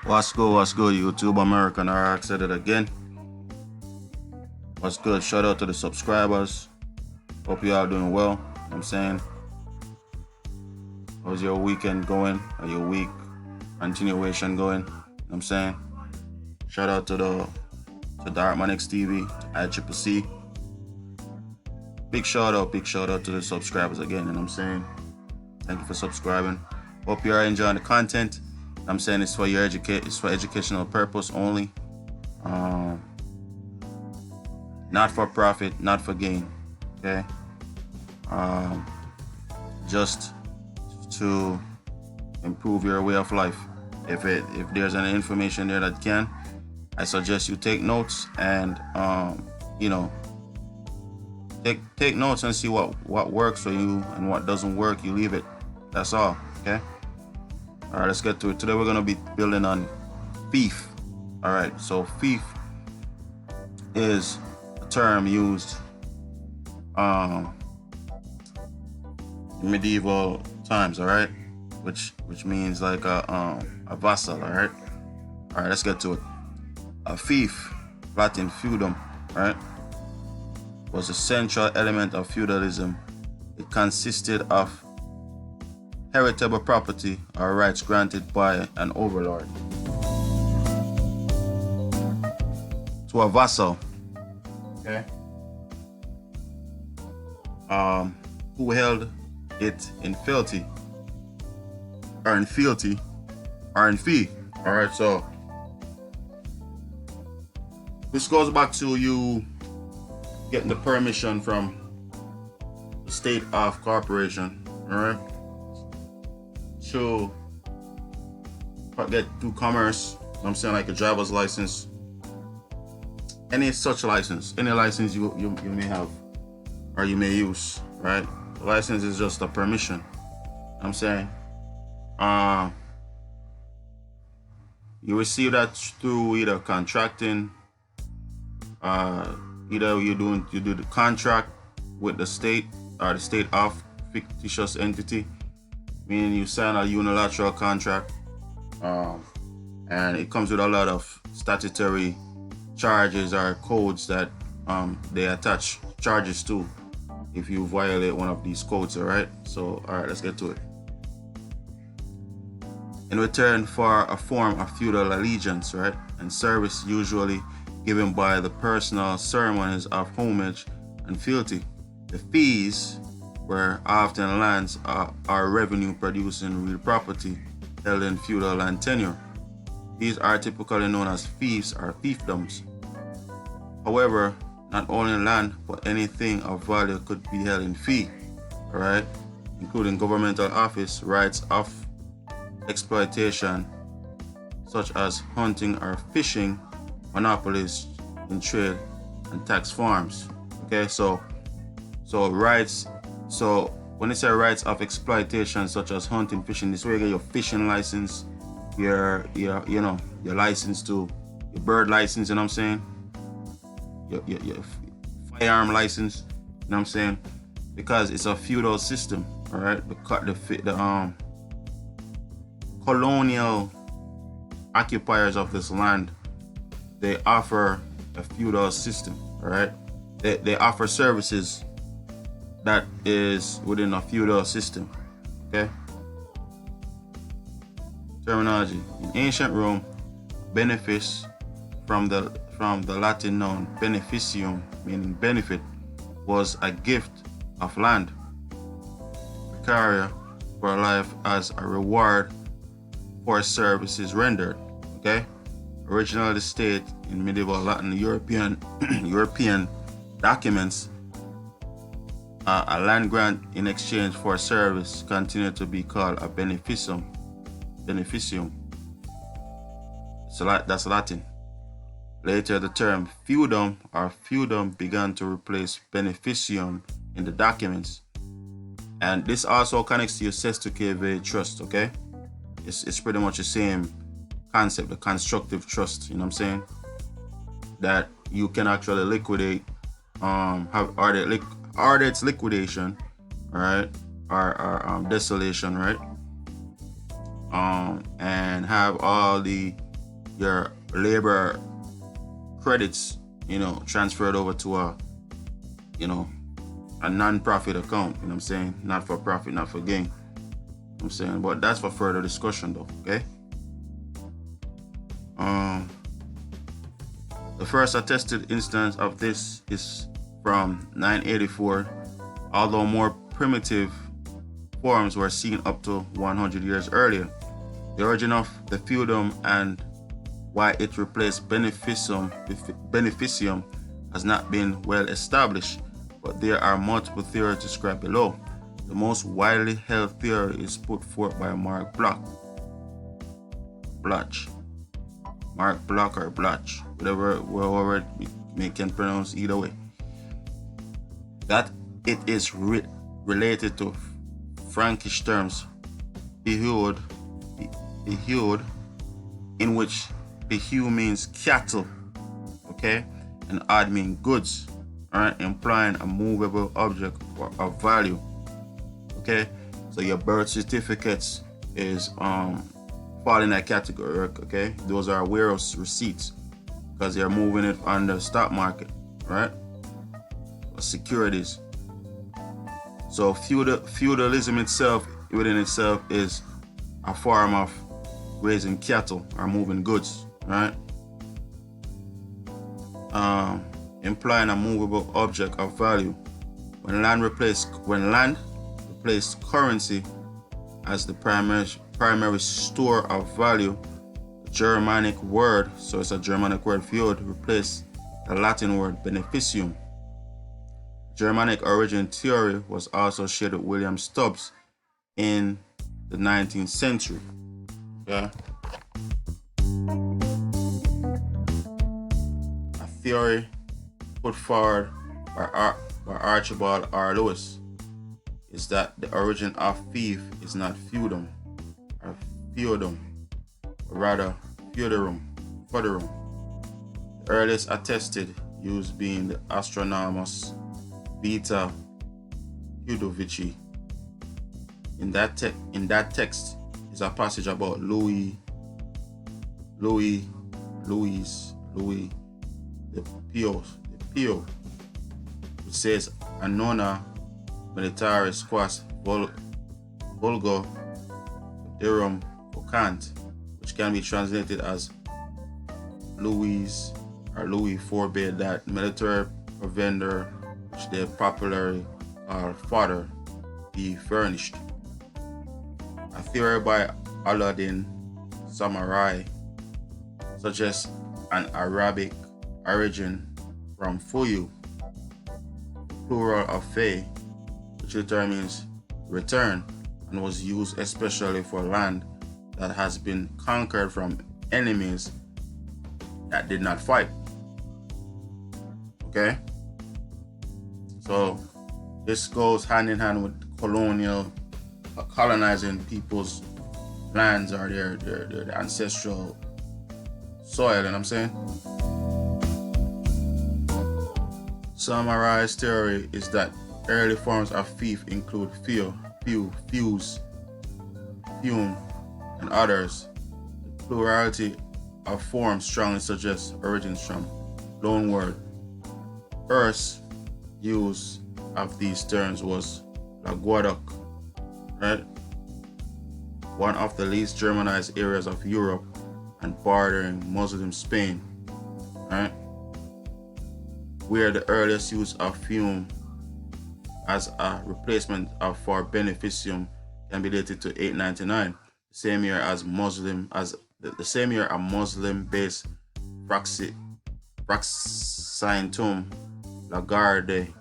What's good, YouTube American? I said it again. What's good? Shout out to the subscribers. Hope you all doing well. You know what I'm saying, how's your weekend going? Or your week continuation going? You know what I'm saying? Shout out to the Darkman XTV, ICCC. Big shout out to the subscribers again. You know what I'm saying? Thank you for subscribing. Hope you are enjoying the content. I'm saying it's for it's for educational purpose only. Not for profit, not for gain. Okay. Just to improve your way of life. If there's any information there that can, I suggest you take notes and take notes and see what works for you, and what doesn't work, you leave it. That's all. Okay. All right, let's get to it. Today we're going to be building on fief. All right, so fief is a term used in medieval times. All right, which means like a vassal. All right, let's get to it. A fief, Latin feudum, right, was a central element of feudalism. It consisted of heritable property or rights granted by an overlord to a vassal, okay, who held it in fealty or in fealty or in fee. All right, so this goes back to you getting the permission from the state of corporation, all right, to get through commerce. I'm saying, like a driver's license, any such license, any license you may have or you may use, right? The license is just a permission. I'm saying, you receive that through either contracting, either you do the contract with the state or the state of fictitious entity, meaning you sign a unilateral contract, and it comes with a lot of statutory charges or codes that they attach charges to if you violate one of these codes. All right, so let's get to it. In return for a form of feudal allegiance, right, and service usually given by the personal ceremonies of homage and fealty, the fees were often lands or revenue producing real property held in feudal land tenure. These are typically known as fiefs or fiefdoms. However, not only land but anything of value could be held in fee, right, including governmental office, rights of exploitation such as hunting or fishing, monopolies in trade, and tax farms. Okay, so rights. So when they say rights of exploitation such as hunting, fishing, this is where you get your fishing license, your license to your bird license, you know what I'm saying? Your firearm license, you know what I'm saying? Because it's a feudal system, all right? The colonial occupiers of this land, they offer a feudal system, all right? They offer services that is within a feudal system. Okay. Terminology. In ancient Rome, benefice from the Latin noun beneficium, meaning benefit, was a gift of land, precaria, for life as a reward for services rendered. Okay. Originally the state in medieval Latin European documents, a land grant in exchange for service continued to be called a beneficium. So that's Latin. Later, the term feudum or feudum began to replace beneficium in the documents, and this also connects to your cestui trust. Okay, it's pretty much the same concept, the constructive trust. You know what I'm saying? That you can actually liquidate, or its liquidation, right, or desolation, right, and have all the your labor credits, transferred over to a non-profit account, I'm saying? Not for profit, not for gain. I'm saying, but that's for further discussion though, okay? The first attested instance of this is from 984, although more primitive forms were seen up to 100 years earlier. The origin of the feudum and why it replaced beneficium has not been well established, but there are multiple theories described below. The most widely held theory is put forth by Mark Bloch, or Bloch, however we can pronounce either way, that it is related to Frankish terms Fief-Feudal, in which Fief means cattle, okay, and ad means goods, alright, implying a movable object of value, okay. So your birth certificates is fall in that category, okay. Those are warehouse receipts because they're moving it on the stock market, right? Or securities. So feudalism itself, within itself, is a form of raising cattle or moving goods, right? Implying a movable object of value. When land replaced currency as the primary store of value, the Germanic word, so it's a Germanic word, feud, replaced the Latin word beneficium. Germanic origin theory was also shared with William Stubbs in the 19th century. Okay? A theory put forward by Archibald R. Lewis is that the origin of fief is not feudum or feudum, but rather feuderum. The earliest attested use being the astronomos Beta Ludovici. In that text is a passage about Louis the Pio, which says Annona militaris quas vulgo derum vocant, which can be translated as Louis forbade that military provender which they popularly call fodder be furnished. A theory by Aladdin Samurai suggests an Arabic origin from fuyu, plural of fe, which determines return, and was used especially for land that has been conquered from enemies that did not fight. Okay? So this goes hand in hand with colonizing people's lands or their ancestral soil, you know what I'm saying? Samurai's theory is that early forms of fief include fuse, fume, and others. The plurality of forms strongly suggests origins from loanword. First use of these terms was Languedoc, right? One of the least Germanized areas of Europe and bordering Muslim Spain, right? Where the earliest use of fume as a replacement for beneficium can be dated to 899, the same year a Muslim-based Praxintum Lagarde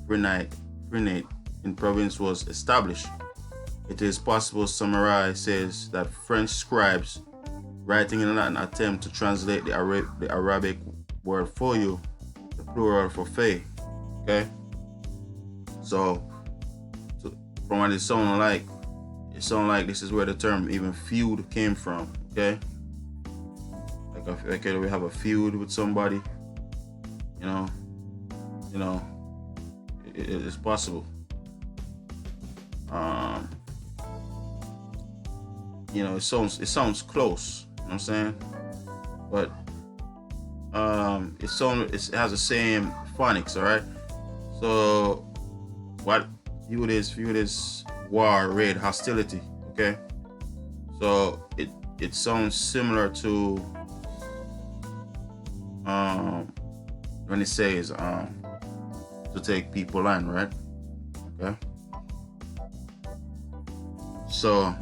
Frenate in province was established. It is possible Samurai says that French scribes writing in an attempt to translate the Arabic word for you, the plural for fe. Okay? So from what it sounds like this is where the term even feud came from. Okay? Like we have a feud with somebody, it's possible. It sounds close. You know what I'm saying? but it has the same phonics, all right? So what feud is war, raid, hostility, okay? So it sounds similar to when it says to take people land, right? Okay. So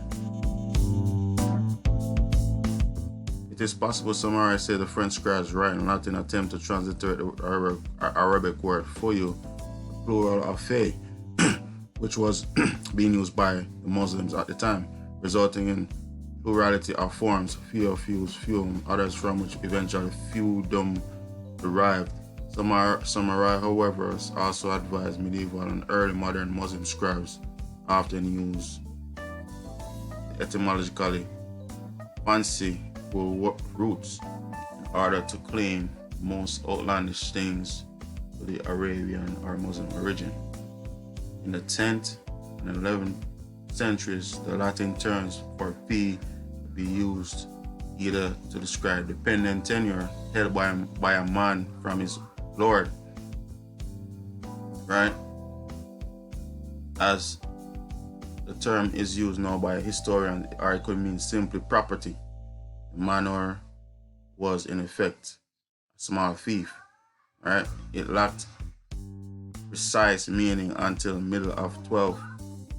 it is possible somewhere I say the French scribes write in Latin attempt to transliterate the Arabic word for you, the plural of fe, which was being used by the Muslims at the time, resulting in plurality of forms, feo, fuse, fume, others from which eventually feudum derived. Samurai, however, also advised medieval and early modern Muslim scribes often use etymologically fanciful roots in order to claim most outlandish things to the Arabian or Muslim origin. In the 10th and 11th centuries, the Latin terms for fee would be used either to describe dependent tenure held by a man from his lord, right? As the term is used now by a historian, or it could mean simply property. The manor was in effect a small fief, right? It lacked precise meaning until the middle of 12th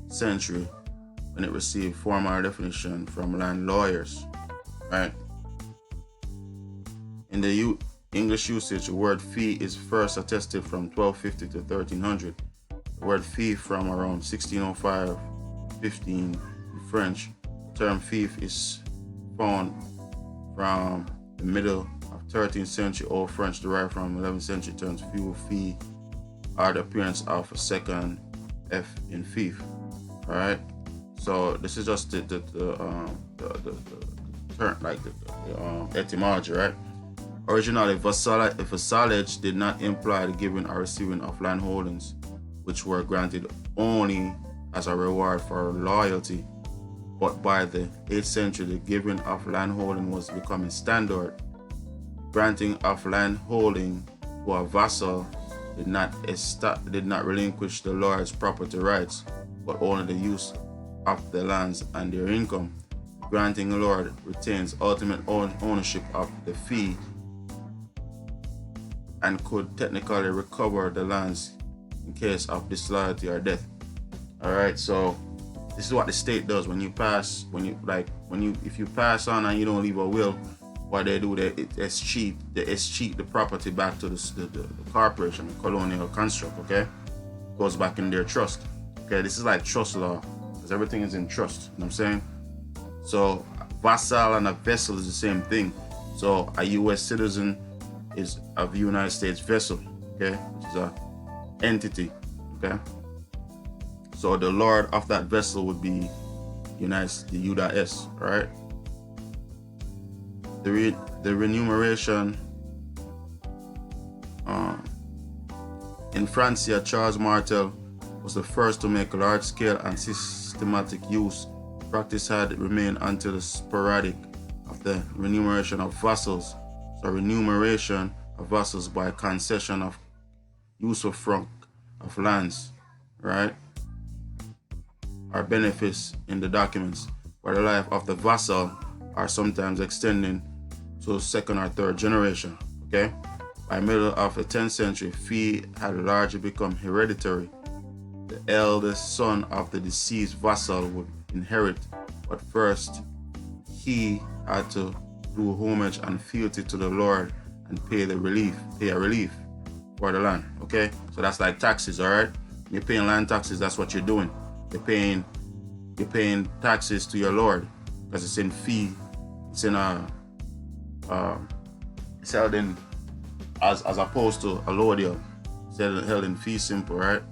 century when it received formal definition from land lawyers, right? In the English usage, the word fee is first attested from 1250 to 1300. The word fee from around 1605-15 in French. The term fief is found from the middle of 13th century Old French, derived from 11th century terms few, fee, or the appearance of a second F in fief. All right. So this is just the term, like the etymology, right? Originally, vassalage did not imply the giving or receiving of landholdings, which were granted only as a reward for loyalty. But by the 8th century, the giving of landholding was becoming standard. Granting of landholding to a vassal did not relinquish the lord's property rights, but only the use of the lands and their income. The granting lord retains ultimate ownership of the fee and could technically recover the lands in case of disloyalty or death. All right, so this is what the state does when you pass, if you pass on and you don't leave a will. What they do, they escheat the property back to the corporation, the colonial construct. Okay, goes back in their trust. Okay, this is like trust law, because everything is in trust. You know what I'm saying? So vassal and a vessel is the same thing. So a U.S. citizen is a United States vessel, okay, which is a entity, okay. So the lord of that vessel would be the U.S., right? The remuneration in Francia, Charles Martel was the first to make large-scale and systematic use. Practice had remained until the sporadic of the remuneration of vassals. So remuneration of vassals by concession of use of franc of lands, right, are benefits in the documents, where the life of the vassal are sometimes extending to second or third generation. Okay, by middle of the 10th century, fee had largely become hereditary. The eldest son of the deceased vassal would inherit, but first he had to do homage and fealty to the lord and pay a relief for the land. Okay, so that's like taxes. All right, you're paying land taxes. That's what you're doing. You're paying taxes to your lord, because it's in fee. It's in it's held in as opposed to allodial. It's held in fee simple, right?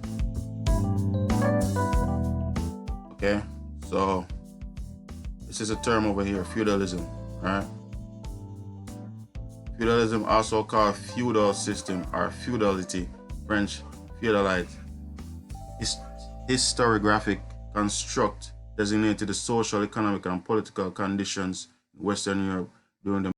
Okay, so this is a term over here, feudalism, right? Feudalism, also called feudal system or feudality, French feudalite, historiographic construct designated the social, economic, and political conditions in Western Europe during the